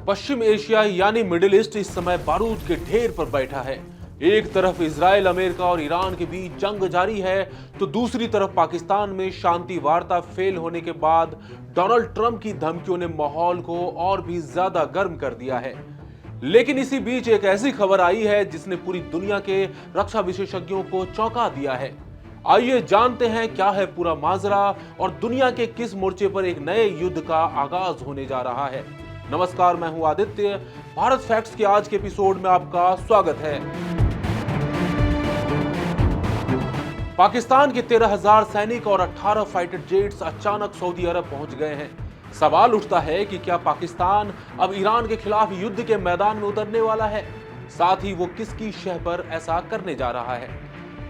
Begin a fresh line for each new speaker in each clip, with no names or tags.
पश्चिम Asia यानी middle east इस समय बारूद के ढेर पर बैठा है। एक तरफ इजराइल, अमेरिका और ईरान के बीच जंग जारी है, तो दूसरी तरफ पाकिस्तान में शांति वार्ता फेल होने के बाद डोनाल्ड ट्रंप की धमकियों ने माहौल को और भी ज्यादा गर्म कर दिया है। लेकिन इसी बीच एक ऐसी खबर आई है जिसने पूरी दुनिया के रक्षा विशेषज्ञों को चौंका दिया है। आइए जानते हैं क्या है पूरा माजरा और दुनिया के किस मोर्चे पर एक नए युद्ध का आगाज होने जा रहा है। नमस्कार, मैं हूं आदित्य। भारत फैक्ट्स के आज के एपिसोड में आपका स्वागत है। पाकिस्तान के 13,000 सैनिक और 18 फाइटर जेट्स अचानक सऊदी अरब पहुंच गए हैं। सवाल उठता है कि क्या पाकिस्तान अब ईरान के खिलाफ युद्ध के मैदान में उतरने वाला है? साथ ही वो किसकी शह पर ऐसा करने जा रहा है?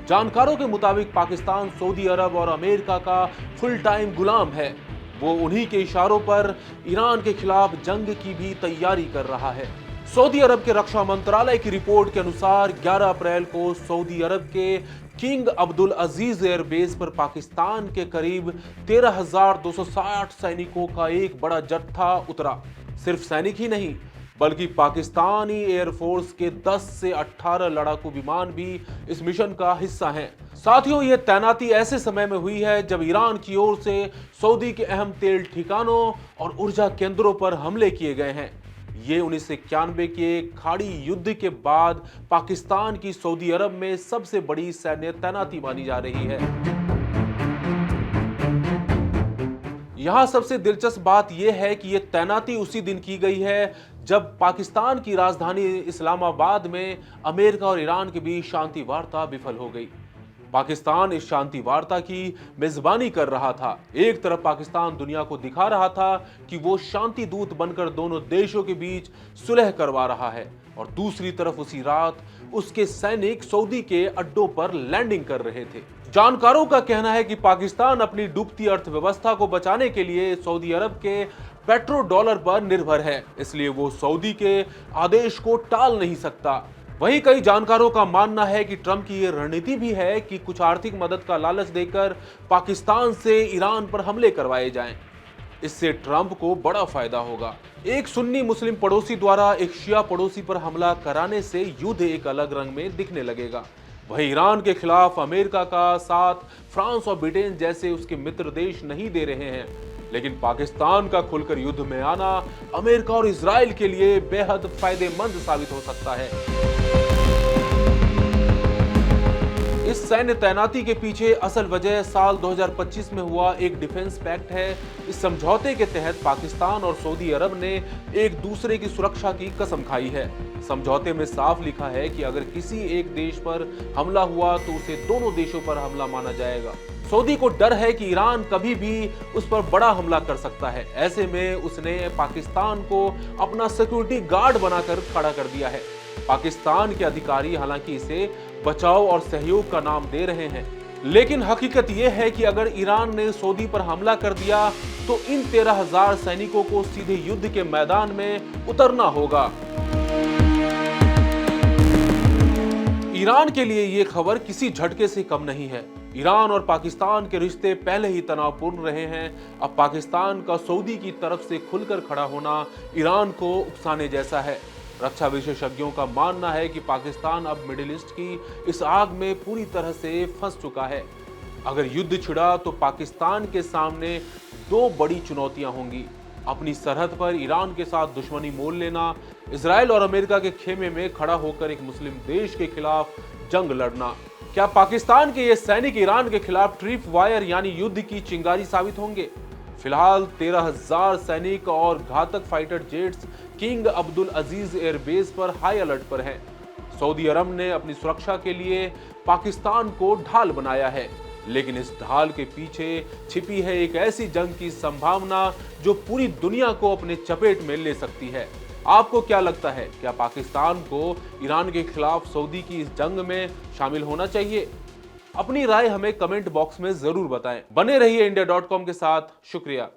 जानकारों के मुताबिक पाकिस्तान सऊदी अरब और अमेरिका का फुल टाइम गुलाम है। वो उन्हीं के इशारों पर ईरान के खिलाफ जंग की भी तैयारी कर रहा है। सऊदी अरब के रक्षा मंत्रालय की रिपोर्ट के अनुसार 11 अप्रैल को सऊदी अरब के किंग अब्दुल अजीज एयरबेस पर पाकिस्तान के करीब 13,260 सैनिकों का एक बड़ा जत्था उतरा। सिर्फ सैनिक ही नहीं, बल्कि पाकिस्तानी एयरफोर्स के 10 से 18 लड़ाकू विमान भी इस मिशन का हिस्सा हैं। साथियों, यह तैनाती ऐसे समय में हुई है जब ईरान की ओर से सऊदी के अहम तेल ठिकानों और ऊर्जा केंद्रों पर हमले किए गए हैं। ये 1991 के खाड़ी युद्ध के बाद पाकिस्तान की सऊदी अरब में सबसे बड़ी सैन्य तैनाती मानी जा रही है। यहां सबसे दिलचस्प बात यह है कि यह तैनाती उसी दिन की गई है जब पाकिस्तान की राजधानी इस्लामाबाद में अमेरिका और ईरान के बीच शांति वार्ता विफल हो गई। पाकिस्तान इस शांति वार्ता की मेजबानी कर रहा था। एक तरफ पाकिस्तान दुनिया को दिखा रहा था कि वो शांति दूत बनकर दोनों देशों के बीच सुलह करवा रहा है, और दूसरी तरफ उसी रात उसके सैनिक सऊदी के अड्डों पर लैंडिंग कर रहे थे। जानकारों का कहना है कि पाकिस्तान अपनी डूबती अर्थव्यवस्था को बचाने के लिए सऊदी अरब के पेट्रो डॉलर पर निर्भर है, इसलिए वो सऊदी के आदेश को टाल नहीं सकता। वहीं कई जानकारों का मानना है कि ट्रंप की यह रणनीति भी है कि कुछ आर्थिक मदद का लालच देकर पाकिस्तान से ईरान पर हमले करवाए जाएं। इससे ट्रंप को बड़ा फायदा होगा। एक सुन्नी मुस्लिम पड़ोसी द्वारा एक शिया पड़ोसी पर हमला कराने से युद्ध एक अलग रंग में दिखने लगेगा। वहीं ईरान के खिलाफ अमेरिका का साथ फ्रांस और ब्रिटेन जैसे उसके मित्र देश नहीं दे रहे हैं, लेकिन पाकिस्तान का खुलकर युद्ध में आना अमेरिका और इजराइल के लिए बेहद फायदेमंद साबित हो सकता है। इस सैन्य तैनाती के पीछे असल वजह साल 2025 में हुआ एक डिफेंस पैक्ट है। इस समझौते के तहत पाकिस्तान और सऊदी अरब ने एक दूसरे की सुरक्षा की कसम खाई है। समझौते में साफ लिखा है कि अगर किसी एक देश पर हमला हुआ तो उसे दोनों देशों पर हमला माना जाएगा। सऊदी को डर है कि ईरान कभी भी उस पर बड़ा हमला कर सकता है। ऐसे में उसने पाकिस्तान को अपना सिक्योरिटी गार्ड बनाकर खड़ा कर दिया है। पाकिस्तान के अधिकारी हालांकि इसे बचाव और सहयोग का नाम दे रहे हैं, लेकिन हकीकत यह है कि अगर ईरान ने सऊदी पर हमला कर दिया तो इन 13,000 सैनिकों को सीधे युद्ध के मैदान में उतरना होगा। ईरान के लिए यह खबर किसी झटके से कम नहीं है। ईरान और पाकिस्तान के रिश्ते पहले ही तनावपूर्ण रहे हैं। अब पाकिस्तान का सऊदी की तरफ से खुलकर खड़ा होना ईरान को उकसाने जैसा है। रक्षा विशेषज्ञों का मानना है कि पाकिस्तान अब मिडिल ईस्ट की इस आग में पूरी तरह से फंस चुका है। अगर युद्ध छिड़ा तो पाकिस्तान के सामने दो बड़ी चुनौतियां होंगी: अपनी सरहद पर ईरान के साथ दुश्मनी मोल लेना, इजराइल और अमेरिका के खेमे में खड़ा होकर एक मुस्लिम देश के खिलाफ जंग लड़ना। क्या पाकिस्तान के ये सैनिक ईरान के खिलाफ ट्रिप वायर यानी युद्ध की चिंगारी साबित होंगे? फिलहाल 13,000 सैनिक और घातक फाइटर जेट्स किंग अब्दुल अजीज एयरबेस पर हाई अलर्ट पर हैं। सऊदी अरब ने अपनी सुरक्षा के लिए पाकिस्तान को ढाल बनाया है, लेकिन इस ढाल के पीछे छिपी है एक ऐसी जंग की संभावना जो पूरी दुनिया को अपने चपेट में ले सकती है। आपको क्या लगता है, क्या पाकिस्तान को ईरान के खिलाफ सऊदी की इस जंग में शामिल होना चाहिए? अपनी राय हमें कमेंट बॉक्स में जरूर बताएं। बने रहिए इंडिया.com के साथ। शुक्रिया।